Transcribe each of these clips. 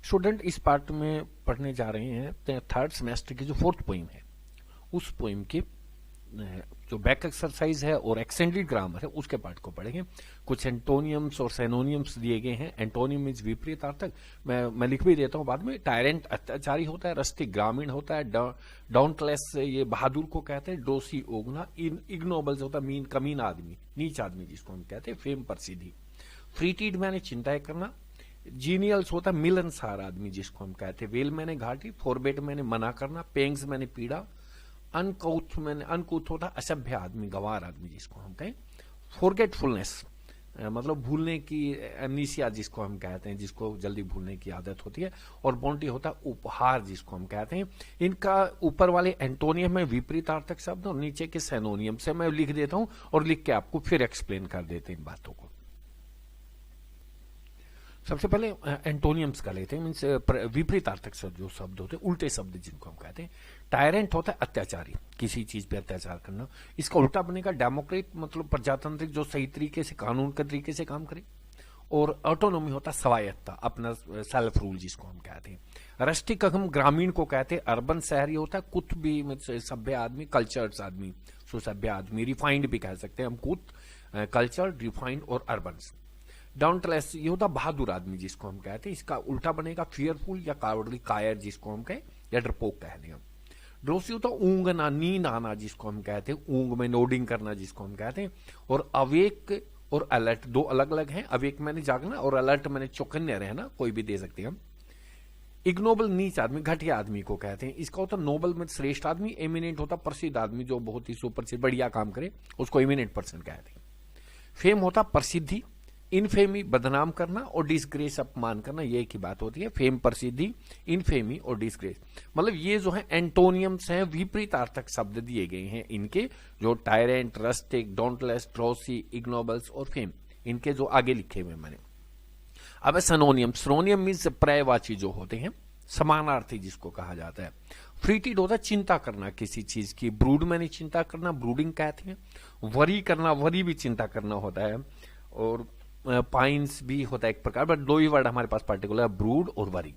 Student इस part में पढ़ने जा रहे हैं थर्ड सेमेस्टर की जो फोर्थ पोइम है, उस पोइम के जो बैक एक्सरसाइज है और एक्सटेंडेड ग्रामर है उसके पार्ट को पढ़ेंगे। कुछ एंटोनियम्स और सेनोनियम्स दिए गए हैं। एंटोनियम मीन्स विपरीतार्थक, मैं लिख भी देता हूं बाद में। टायरेंट अत्याचारी होता है, रस्टिक ग्रामीण होता है, डाउनटलेस ये बहादुर को कहते हैं, डोसी ओगना, इग्नोबल्स होता है मीन कमीन आदमी, नीच आदमी जिसको हम कहते हैं, फेम प्रसिद्धि। फ्रीटीड मैंने चिंताएं करना, जीनियल्स होता है मिलनसार आदमी जिसको हम कहते हैं, वेल मैंने घाटी, फॉरबेट मैंने मना करना, पेंग्स मैंने पीड़ा, अनकूथ होता असभ्य आदमी, गंवार आदमी जिसको हम कहें, फॉरगेटफुलनेस मतलब भूलने की, एमनीसिया जिसको हम कहते हैं, जिसको जल्दी भूलने की आदत होती है, और बॉन्टी होता है उपहार जिसको हम कहते हैं। इनका ऊपर वाले एंटोनियम में विपरीतार्थक शब्द और नीचे के सेनोनियम से मैं लिख देता हूं और लिख के आपको फिर एक्सप्लेन कर देते हैं इन बातों को। सबसे पहले एंटोनियम्स का लेते हैं, मीन्स विपरीतार्थक जो शब्द होते हैं, उल्टे शब्द जिनको हम कहते हैं। टायरेंट होता है अत्याचारी, किसी चीज पे अत्याचार करना। इसका उल्टा बनेगा डेमोक्रेट, मतलब प्रजातांत्रिक, जो सही तरीके से कानून के तरीके से काम करे। और ऑटोनॉमी होता है स्वायत्ता, अपना सेल्फ रूल जिसको हम कहते हैं। रस्टिक हम ग्रामीण को कहते हैं। अर्बन शहरी होता है कुत भी, सभ्य आदमी, कल्चर्ड आदमी, सुसभ्य आदमी, रिफाइंड भी कह सकते हैं हम, कुत, कल्चर्ड, रिफाइंड और अर्बन। डाउनटलेस ये होता बहादुर आदमी जिसको हम कहते हैं। इसका उल्टा बनेगा फियरफुल या कावर्डली, कायर जिसको हम कहें, या डरपोक कह दें हम। ड्रोसी होता ऊंगना, नींद आना जिसको हम कहते हैं, ऊंग में नोडिंग करना जिसको हम कहते हैं। और अवेक और अलर्ट दो अलग अलग हैं। अवेक मैंने जागना और अलर्ट मैंने चौकन्ने रहना, कोई भी दे सकते हैं हम। इग्नोबल नीच आदमी, घटिया आदमी को कहते हैं। इसका होता नोबल में श्रेष्ठ आदमी। एमिनेंट होता प्रसिद्ध आदमी, जो बहुत ही सुप्रसिद्ध बढ़िया काम करे, उसको एमिनेंट पर्सन कहते हैं। फेम होता प्रसिद्धि, इनफेमी बदनाम करना, और डिसग्रेस अपमान करना, ये की बात होती है। फेम प्रसिद्धि, इनफेमी और डिसग्रेस, मतलब ये जो है एंटोनियम्स हैं, विपरीतार्थक शब्द दिए गए हैं इनके, जो टायरेंट, रस्टिक, डोंटलेस, ड्रोसी, इग्नोबल्स और फेम, इनके जो आगे लिखे हुए मैंने। अब है सनोनियम। सनोनियम मीन्स पर्यायवाची जो होते हैं, समानार्थी जिसको कहा जाता है। फ्रीटीड होता है चिंता करना किसी चीज की। ब्रूड मैंने चिंता करना, ब्रूडिंग कहते हैं। वरी करना, वरी भी चिंता करना होता है। और पाइंस भी होता है एक प्रकार, बट दो ही वर्ड हमारे पास पर्टिकुलर, ब्रूड और वरी।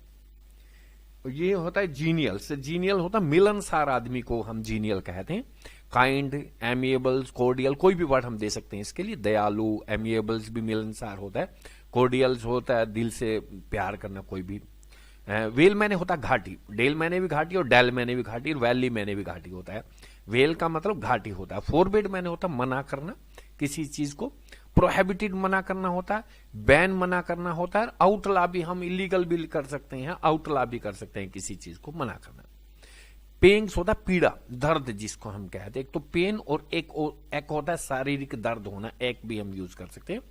ये होता है जीनियल्स। जीनियल होता है मिलनसार आदमी को हम जीनियल कहते हैं। काइंड, एमिएबल्स, कोर्डियल, कोई भी वर्ड हम दे सकते हैं इसके लिए। दयालु, एमिएबल्स भी मिलनसार होता है। कोर्डियल्स होता है दिल से प्यार करना कोई भी। वेल मैंने होता है घाटी, डेल मैंने भी घाटी और डेल मैंने भी घाटी और वैली मैंने भी घाटी होता है। वेल का मतलब घाटी होता है। फोरबिड मैंने होता है मना करना किसी चीज को। प्रोहिबिटेड मना करना होता है। बैन मना करना होता है। आउटला भी हम इलीगल भी कर सकते हैं, आउटला भी कर सकते हैं किसी चीज को मना करना। पेन्स होता है पीड़ा, दर्द जिसको हम कहते हैं। एक तो पेन और एक होता है शारीरिक दर्द होना, एक भी हम यूज कर सकते हैं,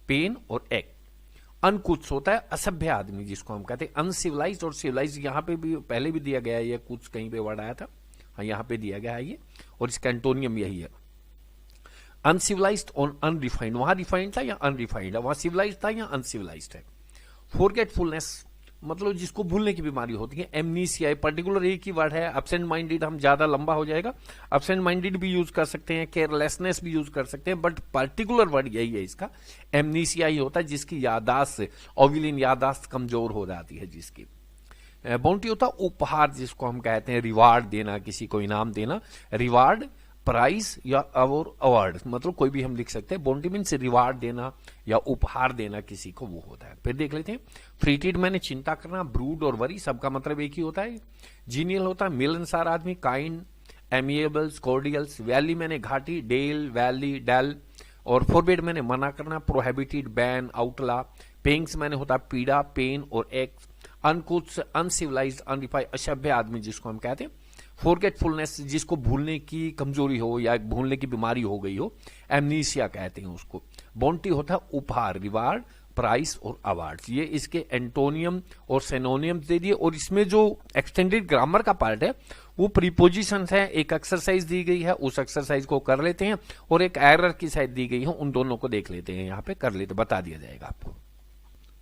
पेन और एक। अनकुछ होता है असभ्य आदमी जिसको हम कहते हैं। अनसिविलाइज्ड और सिविलाइज्ड, यहां पे भी पहले भी दिया गया है ये, कुछ कहीं पे वर्ड आया था, हाँ यहां पे दिया गया है ये, और इसका एंटोनियम यही है। अनसिविलाइज्ड और अनरिफाइंड, वहां रिफाइंड था या अनरिफाइंड है, वहां सिविलाइज्ड था या अनसिविलाइज्ड है। फॉरगेटफुलनेस मतलब जिसको भूलने की बीमारी होती है। एमनीसिया पर्टिकुलर एक ही वर्ड है। एब्सेंट माइंडेड हम ज्यादा लंबा हो जाएगा, एब्सेंट माइंडेड भी यूज कर सकते हैं, केयरलेसनेस भी यूज कर सकते हैं, बट पर्टिकुलर वर्ड यही है इसका। एमनीसिया ही होता है जिसकी यादाश्त, ओविलिन यादाश्त कमजोर हो जाती है जिसकी। बाउंटी होता है उपहार जिसको हम कहते हैं, रिवार्ड देना, किसी को इनाम देना। रिवार्ड, प्राइज या अवार्ड, मतलब कोई भी हम लिख सकते हैं। बाउंटी मीन्स रिवार्ड देना या उपहार देना किसी को, वो होता है। फिर देख लेते हैं। फ्रीटीड मैंने चिंता करना, ब्रूड और वरी सबका मतलब एक ही होता है। जीनियल होता है मिलनसार आदमी, काइंड, एमिएबल्स, कोर्डियल्स। वैली मैंने घाटी, डेल, वैली, डेल। और फॉरबिड मैंने मना करना, प्रोहिबिटेड, बैन, आउटला। पेंग्स मैंने होता है पीड़ा, पेन और एक्स। अनकुछ, अनसिविलाइज्ड, अनरिफाइंड, असभ्य आदमी जिसको हम कहते हैं। फॉरगेटफुलनेस जिसको भूलने की कमजोरी हो या भूलने की बीमारी हो गई हो, एमनीसिया कहते हैं उसको। बाउंटी होता है उपहार, रिवार्ड, प्राइस और अवार्ड्स। ये इसके एंटोनियम और सेनोनियम दे दिए। और इसमें जो एक्सटेंडेड ग्रामर का पार्ट है वो प्रीपोजिशंस है। एक एक्सरसाइज दी गई है, उस एक्सरसाइज को कर लेते हैं, और एक एरर की साइड दी गई है, उन दोनों को देख लेते हैं। यहाँ पे कर लेते, बता दिया जाएगा आपको।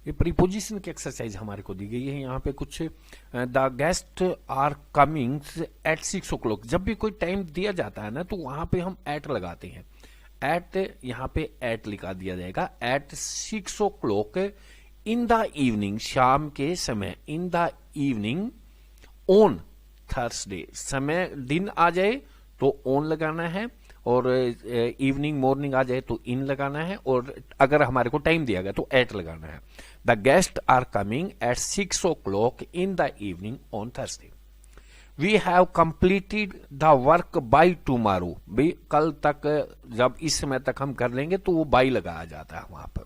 ये प्रीपोजिशन की एक्सरसाइज हमारे को दी गई है। यहाँ पे कुछ the guest are coming at 6 o'clock, जब भी कोई टाइम दिया जाता है ना तो वहां पे हम एट लगाते हैं। एट, यहाँ पे एट लिखा दिया जाएगा। Eight 6 o'clock in the evening, शाम के समय, इन द इवनिंग ऑन थर्सडे, समय दिन आ जाए तो ऑन लगाना है, और इवनिंग मॉर्निंग आ जाए तो इन लगाना है, और अगर हमारे को टाइम दिया गया तो एट लगाना है। The guest are coming at 6 o'clock in the evening on Thursday. We have completed the work by tomorrow, भाई कल तक, जब इस समय तक हम कर लेंगे तो वो बाय लगाया जाता है वहां पर।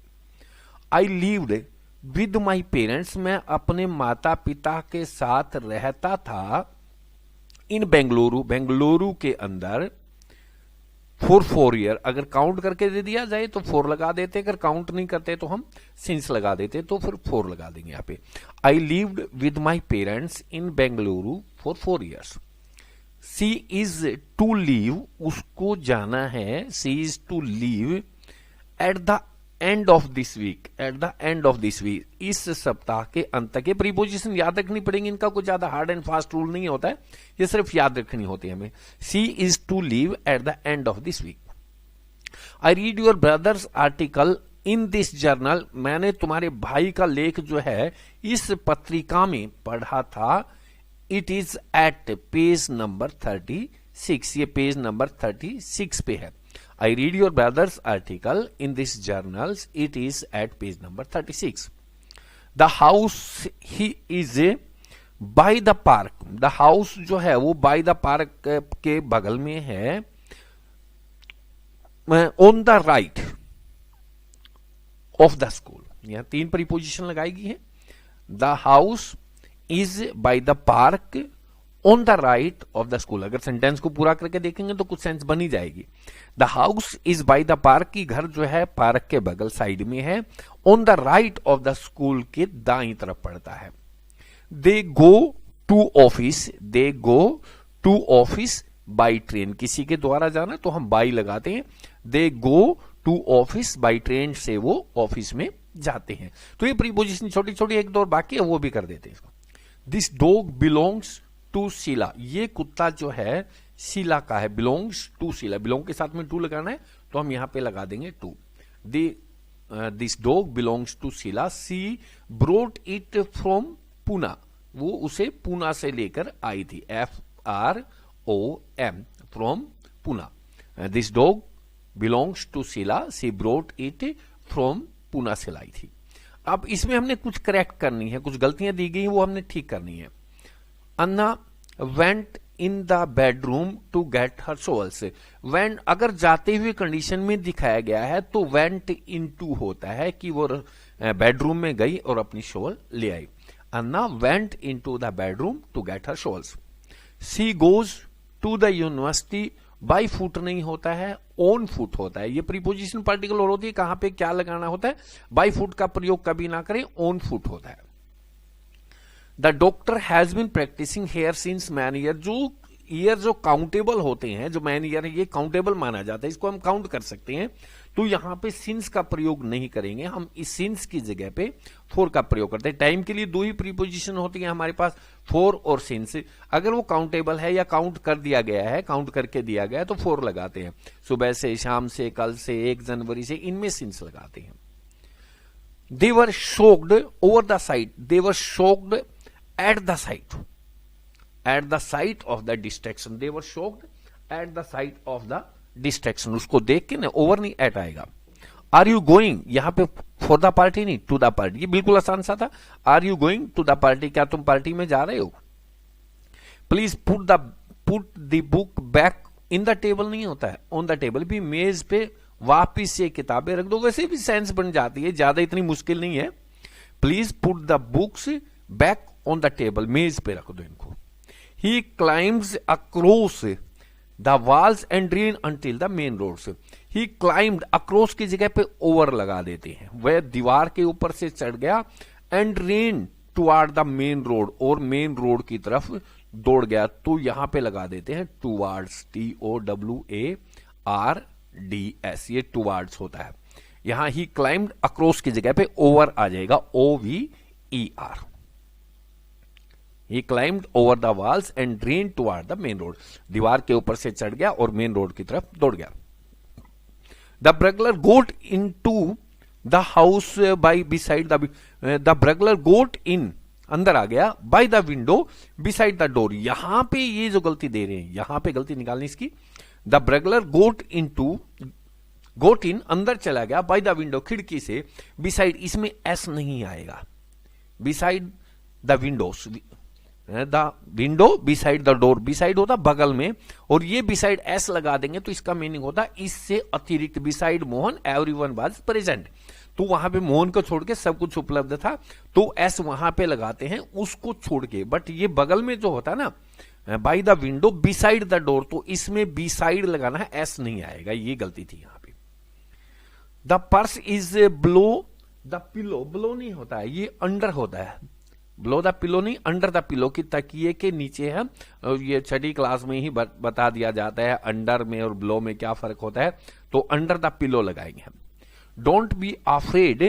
आई लिव्ड विद माई पेरेंट्स, मैं अपने माता पिता के साथ रहता था। इन बेंगलुरु, बेंगलुरु के अंदर, फॉर 4 year, अगर काउंट करके दे दिया जाए तो 4 लगा देते, अगर काउंट नहीं करते तो हम सिंस लगा देते, तो फिर 4 लगा देंगे यहाँ पे। I lived with my parents in Bengaluru for 4 years। She is to leave, उसको जाना है, she is to leave at the end of this week, at the end of this week, इस सप्ताह के अंत तक। ये प्रीपोजिशन याद रखनी पड़ेंगी, इनका कुछ ज्यादा हार्ड एंड फास्ट रूल नहीं होता है, ये सिर्फ याद रखनी होती है हमें। She is to leave at the end of this week. I read your brother's article in this journal, मैंने तुम्हारे भाई का लेख जो है इस पत्रिका में पढ़ा था। It is at page number 36, ये पेज नंबर 36 पे है। I read your brother's article in this journals. It is at page number 36. The house he is by the park. The house जो है वो by the park के बगल में है। On the right of the school, यहाँ 3 preposition लगाई गई है। The house is by the park on the right of the school. अगर सेंटेंस को पूरा करके देखेंगे तो कुछ सेंस बनी जाएगी। The house is by the park, की घर जो है पार्क के बगल साइड में है। On the right of the school के दाईं तरफ पड़ता है। They go to office, they go to office by train, किसी के द्वारा जाना तो हम बाई लगाते हैं। They go to office by train, से वो ऑफिस में जाते हैं। तो ये प्रीपोजिशन छोटी छोटी एक दो बाकी है, वो भी कर देते हैं। This dog belongs to Sheela, ये कुत्ता जो है शीला का है। बिलोंग्स टू शीला, बिलोंग के साथ में टू लगाना है तो हम यहां पे लगा देंगे to. This dog belongs to Sheela. She brought it from Poona, वो उसे पूना से लेकर आई थी। FROM, from Poona. This dog belongs to Sheela, she brought it from Poona से लाई थी। अब इसमें हमने कुछ करेक्ट करनी है, कुछ गलतियां दी गई वो हमने ठीक करनी है। Anna went in the bedroom to get her shawls. Went अगर जाते हुए कंडीशन में दिखाया गया है तो वेंट इन टू होता है कि वो बेडरूम में गई और अपनी शॉल ले आई। Anna went into the bedroom to get her shawls. She goes to the university, by foot नहीं होता है, ऑन फुट होता है। ये प्रीपोजिशन पार्टिकुलर होती है, कहां पे क्या लगाना होता है। बाई फुट का प्रयोग कभी ना करें, ऑन फुट होता है। The doctor has been practising here since many year, जो ईयर जो काउंटेबल होते हैं, जो मैन ईयर है ये काउंटेबल माना जाता है, इसको हम काउंट कर सकते हैं। तो यहां पे सिंस का प्रयोग नहीं करेंगे, हम इस सिंस की जगह पे फॉर का प्रयोग करते हैं। टाइम के लिए 2 ही प्रीपोजिशन होती है हमारे पास, फॉर और सिंस। अगर वो काउंटेबल है या काउंट कर दिया गया है, काउंट करके दिया गया है तो फॉर लगाते हैं। सुबह से, शाम से, कल से, 1 जनवरी से, इनमें सिंस लगाते हैं। They were shocked over the sight, they were shocked at the sight of the distraction, they were shocked at the sight of the distraction। उसको देख के ना, ओवर नहीं एट आएगा। आर यू गोइंग, यहां पे फॉर द पार्टी नहीं, to the party, ये बिल्कुल आसान सा था। Are you going to the party, क्या तुम पार्टी में जा रहे हो। Please put the book back in the table नहीं होता है, ऑन द टेबल भी, मेज पे वापिस ये किताबें रख दो, वैसे भी सेंस बन जाती है, ज्यादा इतनी मुश्किल नहीं है। Please put the books back on the table, मेज पे रख दो इनको। He climbs across the walls and drain until the main roads. He climbed, across की जगह पे ओवर लगा देते हैं, वह दीवार के ऊपर से चढ़ गया। And ran toward the main road, और मेन रोड की तरफ दौड़ गया, तो यहां पे लगा देते हैं टुवार्ड्स, TOWARDS, ये टुवार्ड्स होता है। यहां ही क्लाइम्ड, अक्रॉस की जगह पे ओवर आ जाएगा, OVER। He climbed over the walls and ran toward the main road, दीवार के ऊपर से चढ़ गया और मेन रोड की तरफ दौड़ गया। The burglar got into the house by beside the burglar got in, अंदर आ गया, by the window beside the door. यहां पे ये जो गलती दे रहे हैं, यहां पे गलती निकालनी इसकी। द ब्रगलर गोट इन, अंदर चला गया, बाय द विंडो, खिड़की से, बिसाइड, इसमें एस नहीं आएगा, beside the windows, the window beside the door, beside होता बगल में, और ये बिसाइड एस लगा देंगे तो इसका मीनिंग होता इससे अतिरिक्त, beside Mohan everyone was present, तो वहां पे मोहन को छोड़ के सब कुछ उपलब्ध था, तो एस वहां पे लगाते हैं उसको छोड़ के। बट ये बगल में जो होता है ना, bye the window beside the door, तो इसमें बिसाइड लगाना है, एस नहीं आएगा, ये गलती थी यहां पे। The purse is below the pillow, below नहीं होता है, ये अंडर होता है, बिलो द पिलो नहीं, अंडर द पिलो, की तकिए के नीचे है। ये छठी क्लास में ही बता दिया जाता है अंडर में और बिलो में क्या फर्क होता है, तो अंडर द पिलो लगाएंगे हम। डोंट बी अफ्रेड,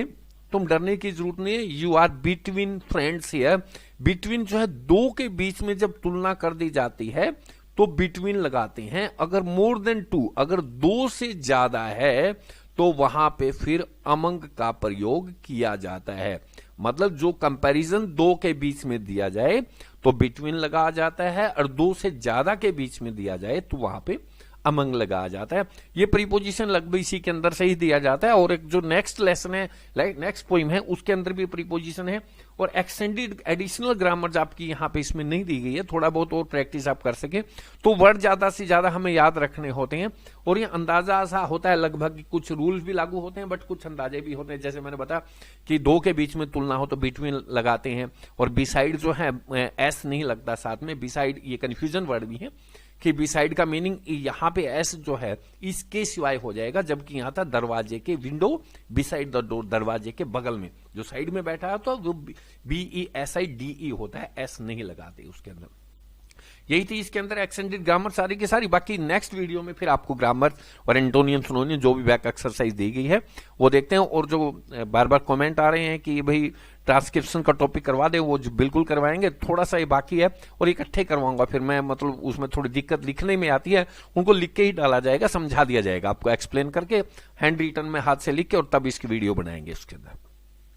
तुम डरने की जरूरत नहीं है, you are between friends here, between जो है दो के बीच में जब तुलना कर दी जाती है तो बिटवीन लगाते हैं। अगर मोर देन टू, अगर दो से ज्यादा है तो वहां पे फिर अमंग का प्रयोग किया जाता है, मतलब जो कंपैरिजन दो के बीच में दिया जाए तो बिटवीन लगाया जाता है, और दो से ज्यादा के बीच में दिया जाए तो वहां पे अमंग लगाया जाता है। ये प्रीपोजिशन लगभग इसी के अंदर से ही दिया जाता है। और एक जो नेक्स्ट लेसन है, नेक्स्ट पोइम है, उसके अंदर भी प्रीपोजिशन है, और एक्सटेंडेड एडिशनल ग्रामर आपकी यहाँ पे इसमें नहीं दी गई है, थोड़ा बहुत और प्रैक्टिस आप कर सके तो वर्ड ज्यादा से ज्यादा हमें याद रखने होते हैं। और ये अंदाजा सा होता है लगभग, कुछ रूल्स भी लागू होते हैं बट कुछ अंदाजे भी होते हैं। जैसे मैंने बताया कि दो के बीच में तुलना हो तो बिटवीन लगाते हैं, और बिसाइड जो है एस नहीं लगता साथ में, बिसाइड ये कंफ्यूजन वर्ड भी है कि बिसाइड का मीनिंग यहां पे एस जो है इसके सिवाय हो जाएगा, जबकि यहां था दरवाजे के, विंडो बिसाइड द डोर, दरवाजे के बगल में, जो साइड में बैठा है तो वो BESIDE होता है, एस नहीं लगाते उसके अंदर। यही थी इसके अंदर एक्सटेंडेड ग्रामर सारी की सारी। बाकी नेक्स्ट वीडियो में फिर आपको ग्रामर और एंटोनियम सिनोनियम जो भी बैक एक्सरसाइज दी गई है वो देखते हैं। और जो बार बार कमेंट आ रहे हैं कि भाई ट्रांसक्रिप्शन का टॉपिक करवा दे, वो बिल्कुल करवाएंगे, थोड़ा सा ये बाकी है और इकट्ठे करवाऊंगा। फिर मैं मतलब उसमें थोड़ी दिक्कत लिखने में आती है, उनको लिख के ही डाला जाएगा, समझा दिया जाएगा आपको, एक्सप्लेन करके हैंड रिटन में हाथ से लिख के, और तब इसकी वीडियो बनाएंगे उसके अंदर।